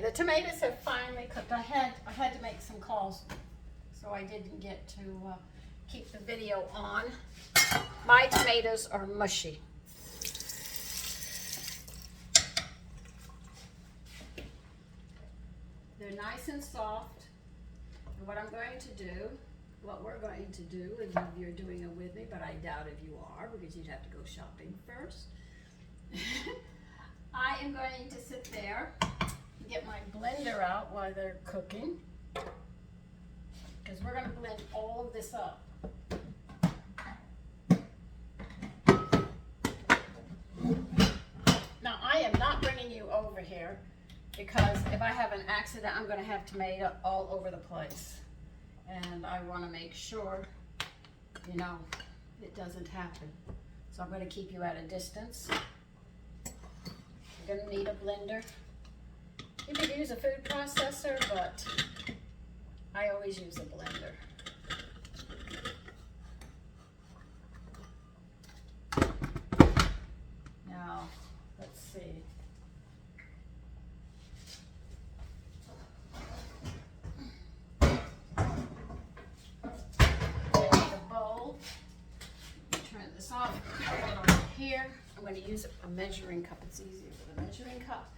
The tomatoes have finally cooked. I had to make some calls, so I didn't get to keep the video on. My tomatoes are mushy. They're nice and soft. And what we're going to do, and you're doing it with me, but I doubt if you are, because you'd have to go shopping first. I am going to sit there, get my blender out while they're cooking, because we're going to blend all of this up. Now, I am not bringing you over here because if I have an accident, I'm going to have tomato all over the place. And I want to make sure, you know, it doesn't happen. So I'm going to keep you at a distance. You're going to need a blender. You could use a food processor, but I always use a blender. Now, let's see. Here, I'm going to use a measuring cup. It's easier with a measuring cup,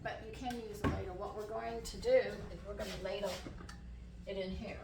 but you can use a ladle. What we're going to do is we're going to ladle it in here.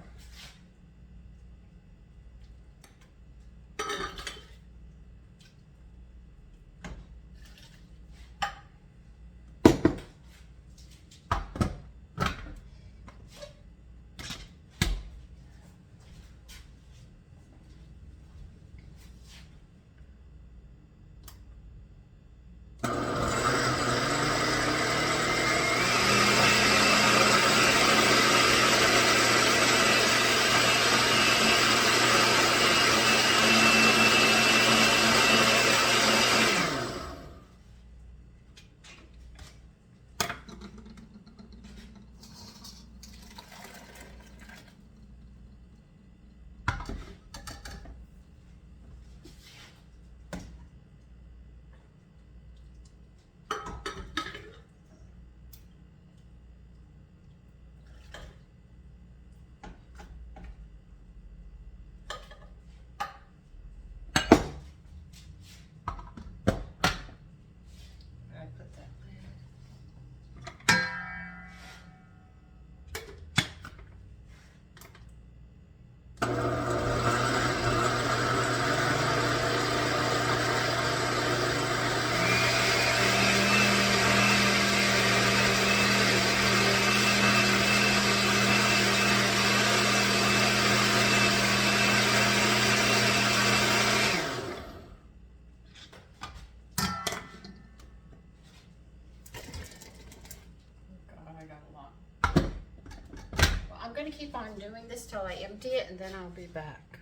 I'm going to keep on doing this till I empty it, and then I'll be back.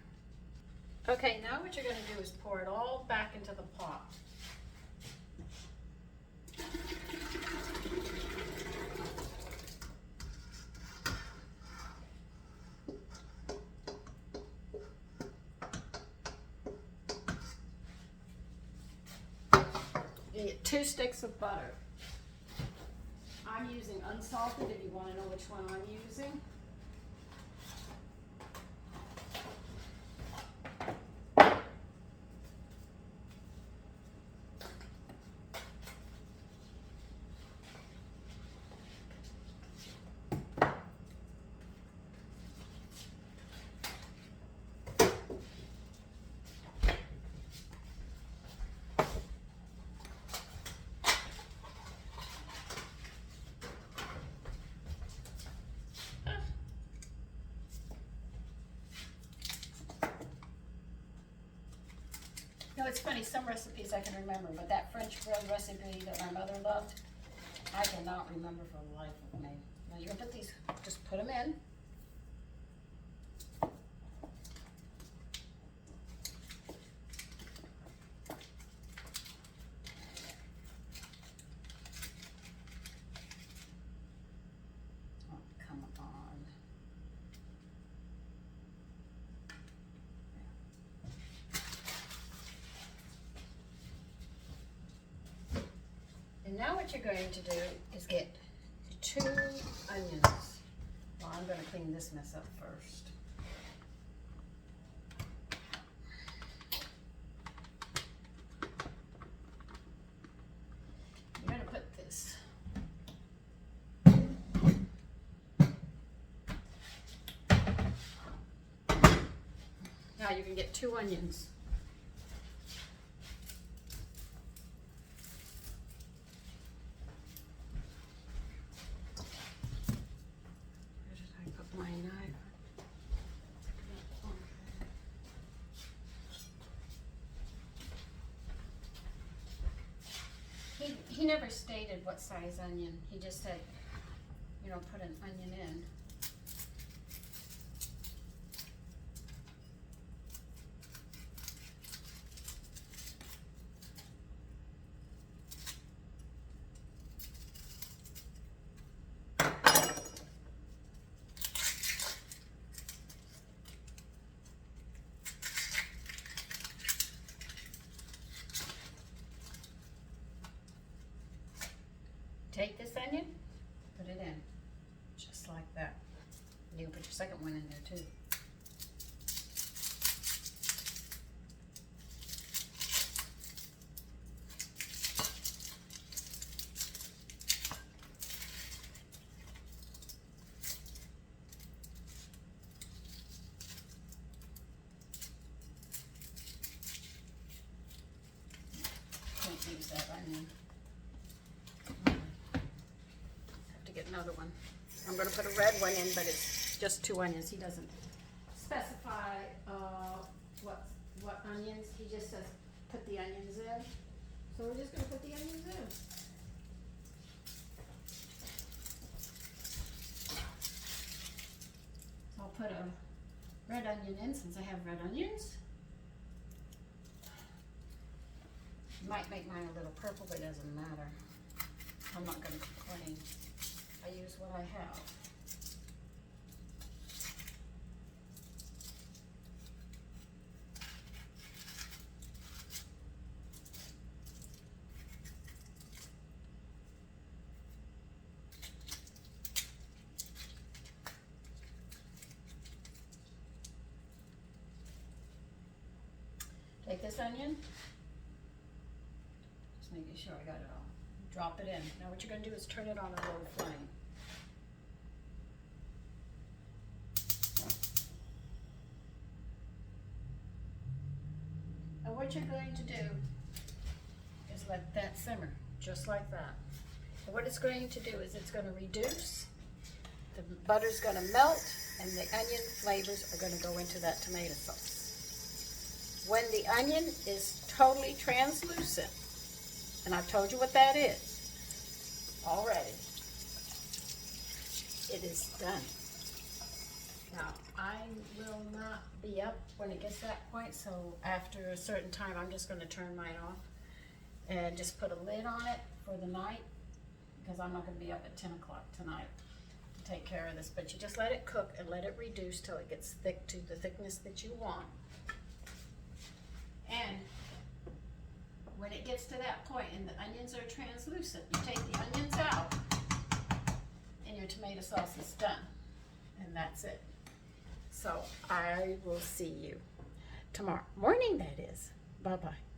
Okay, now what you're going to do is pour it all back into the pot. You get 2 sticks of butter. I'm using unsalted if you want to know which one I'm using. You know, it's funny, some recipes I can remember, but that French bread recipe that my mother loved, I cannot remember for the life of me. Now you're going to put these, just put them in. Oh, come on. And now what you're going to do is get 2 onions. Well, I'm gonna clean this mess up first. I'm gonna put this. Now you can get 2 onions. Where did I put my knife? He never stated what size onion. He just said, you know, put an onion in. Take this onion, put it in, just like that. You can put your second one in there too. Can't use that onion. Get another one. I'm going to put a red one in, but it's just 2 onions. He doesn't specify what onions. He just says put the onions in. So we're just going to put the onions in. So I'll put a red onion in since I have red onions. Might make mine a little purple, but it doesn't matter. I'm not going to complain. I use what I have. Take this onion, just making sure I got it all. Drop it in. Now what you're going to do is turn it on a low flame. And what you're going to do is let that simmer, just like that. And what it's going to do is it's going to reduce, the butter's going to melt, and the onion flavors are going to go into that tomato sauce. When the onion is totally translucent, and I've told you what that is already, it is done. Now, I will not be up when it gets to that point, so after a certain time, I'm just going to turn mine off and just put a lid on it for the night, because I'm not going to be up at 10 o'clock tonight to take care of this. But you just let it cook and let it reduce till it gets thick to the thickness that you want. And when it gets to that point and the onions are translucent, you take the onions out and your tomato sauce is done. And that's it. So I will see you tomorrow morning, that is. Bye-bye.